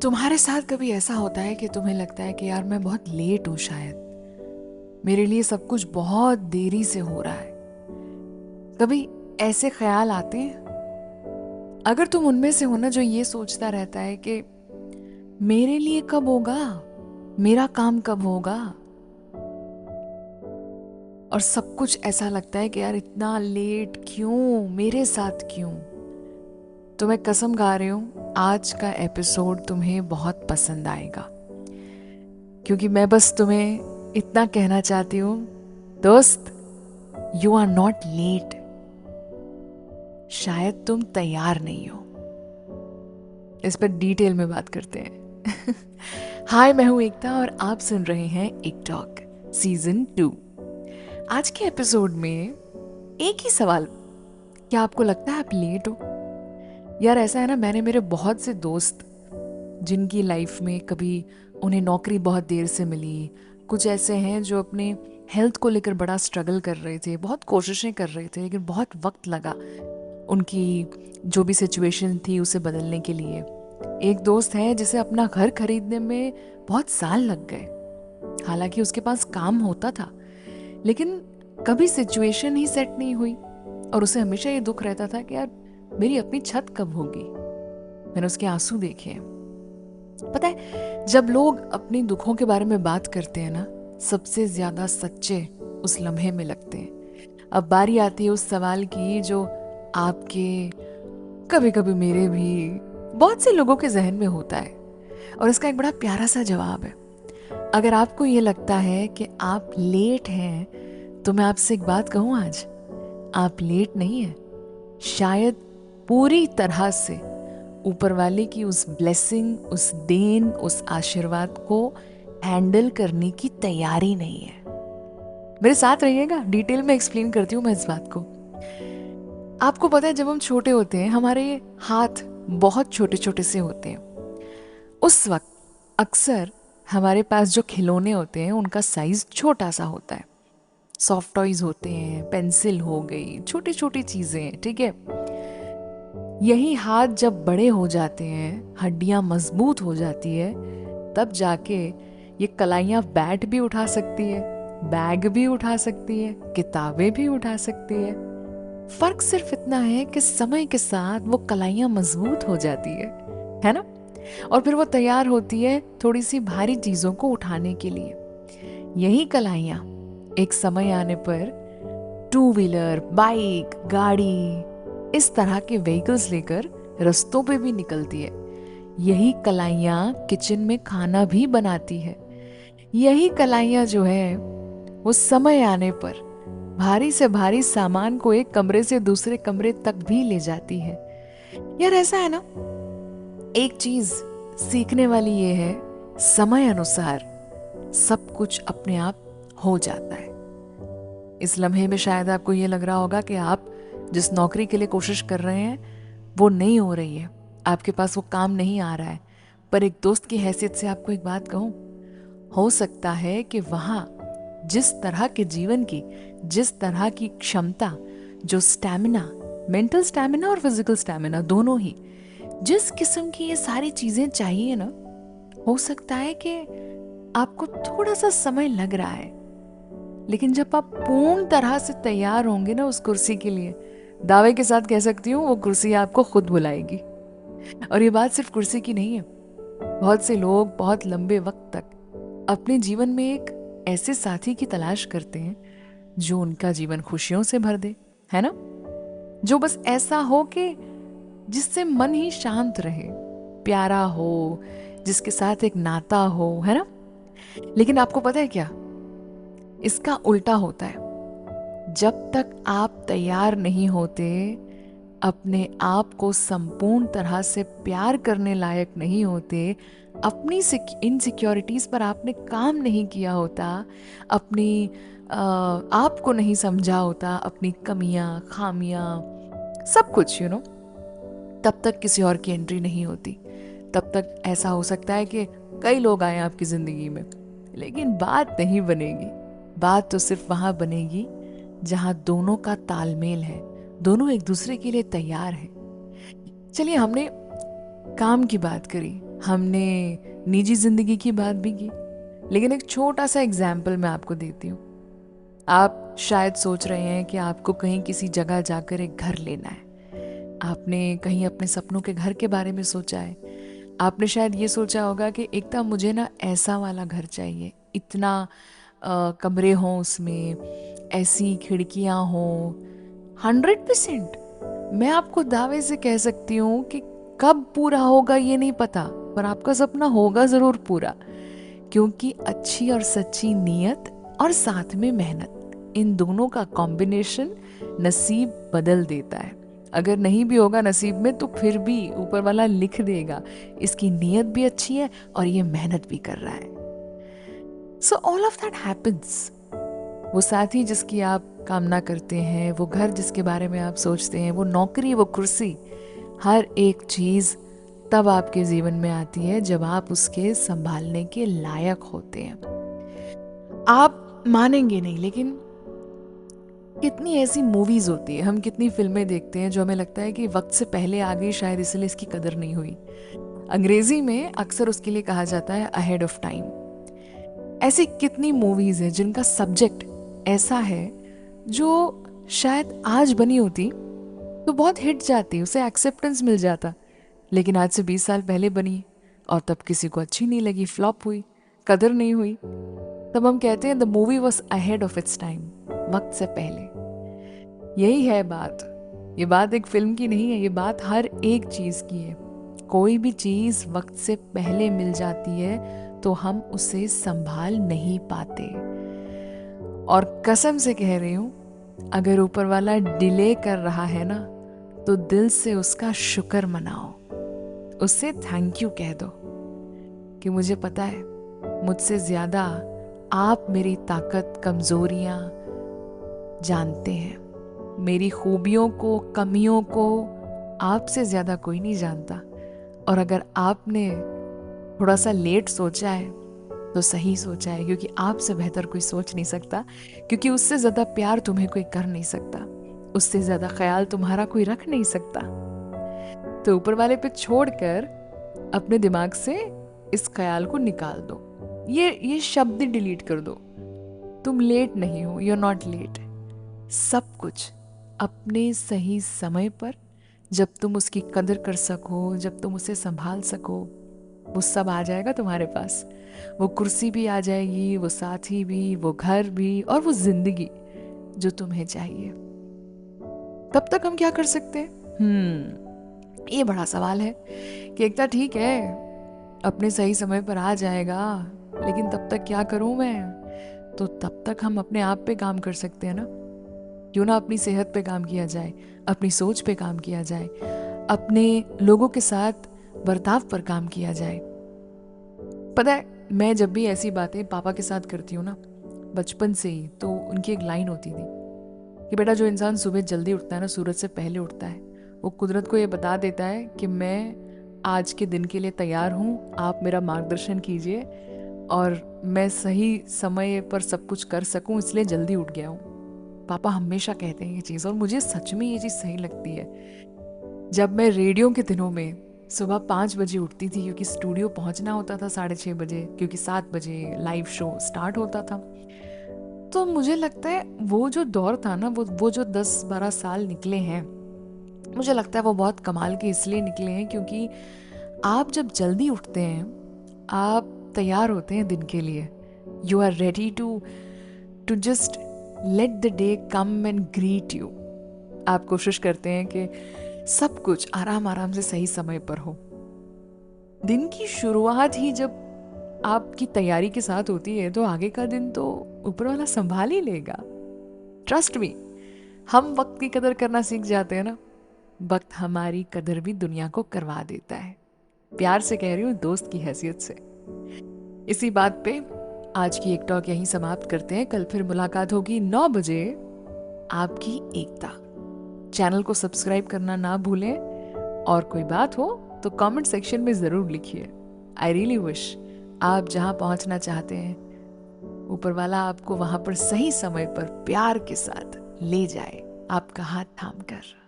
तुम्हारे साथ कभी ऐसा होता है कि तुम्हें लगता है कि यार मैं बहुत लेट हूं, शायद मेरे लिए सब कुछ बहुत देरी से हो रहा है। कभी ऐसे ख्याल आते हैं? अगर तुम उनमें से हो ना जो ये सोचता रहता है कि मेरे लिए कब होगा, मेरा काम कब होगा, और सब कुछ ऐसा लगता है कि यार इतना लेट क्यों, मेरे साथ क्यों, तो मैं कसम खा रही हूं आज का एपिसोड तुम्हें बहुत पसंद आएगा। क्योंकि मैं बस तुम्हें इतना कहना चाहती हूँ, दोस्त, यू आर नॉट लेट। शायद तुम तैयार नहीं हो। इस पर डिटेल में बात करते हैं। हाय, मैं हूं एकता और आप सुन रहे हैं एक टॉक सीजन 2। आज के एपिसोड में एक ही सवाल, क्या आपको लगता है आप लेट हो? यार ऐसा है ना, मैंने मेरे बहुत से दोस्त जिनकी लाइफ में कभी उन्हें नौकरी बहुत देर से मिली, कुछ ऐसे हैं जो अपने हेल्थ को लेकर बड़ा स्ट्रगल कर रहे थे, बहुत कोशिशें कर रहे थे, लेकिन बहुत वक्त लगा उनकी जो भी सिचुएशन थी उसे बदलने के लिए। एक दोस्त है जिसे अपना घर खरीदने में बहुत साल लग गए, हालांकि उसके पास काम होता था, लेकिन कभी सिचुएशन ही सेट नहीं हुई और उसे हमेशा ये दुख रहता था कि यार मेरी अपनी छत कब होगी। मैंने उसके आंसू देखे हैं। पता है, जब लोग अपने दुखों के बारे में बात करते हैं ना, सबसे ज्यादा सच्चे उस लम्हे में लगते हैं। अब बारी आती है उस सवाल की जो आपके, कभी कभी मेरे भी, बहुत से लोगों के जहन में होता है, और इसका एक बड़ा प्यारा सा जवाब है। अगर आपको ये लगता है कि आप लेट हैं, तो मैं आपसे एक बात कहूं आज, आप लेट नहीं है। शायद पूरी तरह से ऊपर वाले की उस ब्लेसिंग, उस देन, उस आशीर्वाद को हैंडल करने की तैयारी नहीं है। मेरे साथ रहिएगा, डिटेल में एक्सप्लेन करती हूँ मैं इस बात को। आपको पता है, जब हम छोटे होते हैं हमारे हाथ बहुत छोटे छोटे से होते हैं। उस वक्त अक्सर हमारे पास जो खिलौने होते हैं उनका साइज छोटा सा होता है। सॉफ्ट टॉयज होते हैं, पेंसिल हो गई, छोटी छोटी चीजें, ठीक है। यही हाथ जब बड़े हो जाते हैं, हड्डियां मजबूत हो जाती है, तब जाके ये कलाइयां बैट भी उठा सकती है, बैग भी उठा सकती है, किताबें भी उठा सकती है। फर्क सिर्फ इतना है कि समय के साथ वो कलाइयां मजबूत हो जाती है ना? और फिर वो तैयार होती है थोड़ी सी भारी चीजों को उठाने के लिए। यही कलाइयां एक समय आने पर टू व्हीलर, बाइक, गाड़ी, इस तरह के व्हीकल्स लेकर रास्तों पे भी निकलती है। यही कलाइयां किचन में खाना भी बनाती है। यही कलाइयां जो है वो समय आने पर भारी से भारी सामान को एक कमरे से दूसरे कमरे तक भी ले जाती है। यार ऐसा है ना, एक चीज सीखने वाली ये है, समय अनुसार सब कुछ अपने आप हो जाता है। इस लम्हे में शायद आपको ये लग रहा होगा कि आप जिस नौकरी के लिए कोशिश कर रहे हैं वो नहीं हो रही है, आपके पास वो काम नहीं आ रहा है। पर एक दोस्त की हैसियत से आपको एक बात कहूं, हो सकता है कि वहां जिस तरह के जीवन की, जिस तरह की क्षमता, जो स्टैमिना, मेंटल स्टैमिना और फिजिकल स्टैमिना दोनों ही, जिस किस्म की ये सारी चीजें चाहिए ना, हो सकता है कि आपको थोड़ा सा समय लग रहा है, लेकिन जब आप पूर्ण तरह से तैयार होंगे ना उस कुर्सी के लिए, दावे के साथ कह सकती हूँ वो कुर्सी आपको खुद बुलाएगी। और ये बात सिर्फ कुर्सी की नहीं है। बहुत से लोग बहुत लंबे वक्त तक अपने जीवन में एक ऐसे साथी की तलाश करते हैं जो उनका जीवन खुशियों से भर दे, है ना? जो बस ऐसा हो कि जिससे मन ही शांत रहे, प्यारा हो, जिसके साथ एक नाता हो, है ना? लेकिन आपको पता है क्या, इसका उल्टा होता है। जब तक आप तैयार नहीं होते, अपने आप को संपूर्ण तरह से प्यार करने लायक नहीं होते, अपनी इनसिक्योरिटीज पर आपने काम नहीं किया होता, अपनी आप को नहीं समझा होता, अपनी कमियां, खामियां, सब कुछ तब तक किसी और की एंट्री नहीं होती। तब तक ऐसा हो सकता है कि कई लोग आए आपकी जिंदगी में, लेकिन बात नहीं बनेगी। बात तो सिर्फ वहां बनेगी जहां दोनों का तालमेल है, दोनों एक दूसरे के लिए तैयार है। चलिए, हमने काम की बात करी, हमने निजी जिंदगी की बात भी की। लेकिन एक छोटा सा एग्जाम्पल मैं आपको देती हूँ। आप शायद सोच रहे हैं कि आपको कहीं किसी जगह जाकर एक घर लेना है। आपने कहीं अपने सपनों के घर के बारे में सोचा है। आपने शायद ये सोचा होगा कि एकता मुझे ना ऐसा वाला घर चाहिए, इतना कमरे हों उसमें, ऐसी खिड़कियां हों। 100% मैं आपको दावे से कह सकती हूँ कि कब पूरा होगा ये नहीं पता, पर आपका सपना होगा ज़रूर पूरा। क्योंकि अच्छी और सच्ची नीयत और साथ में मेहनत, इन दोनों का कॉम्बिनेशन नसीब बदल देता है। अगर नहीं भी होगा नसीब में तो फिर भी ऊपर वाला लिख देगा, इसकी नीयत भी अच्छी है और ये मेहनत भी कर रहा है। So all of that happens. वो साथी जिसकी आप कामना करते हैं, वो घर जिसके बारे में आप सोचते हैं, वो नौकरी, वो कुर्सी, हर एक चीज तब आपके जीवन में आती है जब आप उसके संभालने के लायक होते हैं। आप मानेंगे नहीं, लेकिन कितनी ऐसी मूवीज होती है, हम कितनी फिल्में देखते हैं जो हमें लगता है कि वक्त से पहले आ गई, शायद इसलिए इसकी कदर नहीं हुई। अंग्रेजी में अक्सर उसके लिए कहा जाता है अहेड ऑफ टाइम। ऐसी कितनी मूवीज है जिनका सब्जेक्ट ऐसा है जो शायद आज बनी होती तो बहुत हिट जाती, उसे एक्सेप्टेंस मिल जाता, लेकिन आज से 20 साल पहले बनी और तब किसी को अच्छी नहीं लगी, फ्लॉप हुई, कदर नहीं हुई। तब हम कहते हैं the movie was ahead of its time, वक्त से पहले। यही है बात। ये बात एक फिल्म की नहीं है, ये बात हर एक चीज की है। कोई भी चीज वक्त से पहले मिल जाती है तो हम उसे संभाल नहीं पाते। और कसम से कह रही हूं, अगर ऊपर वाला डिले कर रहा है ना, तो दिल से उसका शुक्र मनाओ, उससे थैंक यू कह दो कि मुझे पता है मुझसे ज्यादा आप मेरी ताकत, कमजोरियां जानते हैं, मेरी खूबियों को, कमियों को आपसे ज्यादा कोई नहीं जानता। और अगर आपने थोड़ा सा लेट सोचा है तो सही सोचा है, क्योंकि आपसे बेहतर कोई सोच नहीं सकता, क्योंकि उससे ज्यादा प्यार तुम्हें कोई कर नहीं सकता, उससे ज्यादा ख्याल तुम्हारा कोई रख नहीं सकता। तो ऊपर वाले पे छोड़कर अपने दिमाग से इस ख्याल को निकाल दो, ये शब्द डिलीट कर दो। तुम लेट नहीं हो, यू आर नॉट लेट। सब कुछ अपने सही समय पर, जब तुम उसकी कदर कर सको, जब तुम उसे संभाल सको, वो सब आ जाएगा तुम्हारे पास। वो कुर्सी भी आ जाएगी, वो साथी भी, वो घर भी, और वो जिंदगी जो तुम्हें चाहिए। तब तक हम क्या कर सकते हैं? ये बड़ा सवाल है कि एकता ठीक है अपने सही समय पर आ जाएगा, लेकिन तब तक क्या करूं मैं? तो तब तक हम अपने आप पे काम कर सकते हैं ना। क्यों ना अपनी सेहत पे काम किया जाए, अपनी सोच पे काम किया जाए, अपने लोगों के साथ बर्ताव पर काम किया जाए। पता है, मैं जब भी ऐसी बातें पापा के साथ करती हूँ ना, बचपन से ही, तो उनकी एक लाइन होती थी कि बेटा, जो इंसान सुबह जल्दी उठता है ना, सूरज से पहले उठता है, वो कुदरत को ये बता देता है कि मैं आज के दिन के लिए तैयार हूँ, आप मेरा मार्गदर्शन कीजिए और मैं सही समय पर सब कुछ कर सकूँ, इसलिए जल्दी उठ गया हूँ। पापा हमेशा कहते हैं ये चीज़, और मुझे सच में ये चीज़ सही लगती है। जब मैं रेडियो के दिनों में सुबह 5 बजे उठती थी, क्योंकि स्टूडियो पहुंचना होता था 6:30 बजे, क्योंकि 7 बजे लाइव शो स्टार्ट होता था, तो मुझे लगता है वो जो दौर था ना, वो जो 10-12 साल निकले हैं, मुझे लगता है वो बहुत कमाल के इसलिए निकले हैं क्योंकि आप जब जल्दी उठते हैं, आप तैयार होते हैं दिन के लिए। You are ready to just let the day come and greet you. आप कोशिश करते हैं कि सब कुछ आराम आराम से सही समय पर हो। दिन की शुरुआत ही जब आपकी तैयारी के साथ होती है, तो आगे का दिन तो ऊपर वाला संभाल ही लेगा। ट्रस्ट मी, हम वक्त की कदर करना सीख जाते हैं ना, वक्त हमारी कदर भी दुनिया को करवा देता है। प्यार से कह रही हूँ, दोस्त की हैसियत से। इसी बात पे आज की एक टॉक यहीं समाप्त करते हैं। कल फिर मुलाकात होगी 9 बजे। आपकी एकता। चैनल को सब्सक्राइब करना ना भूलें, और कोई बात हो तो कमेंट सेक्शन में जरूर लिखिए। आई रियली विश आप जहां पहुंचना चाहते हैं, ऊपर वाला आपको वहां पर सही समय पर प्यार के साथ ले जाए, आपका हाथ थाम कर।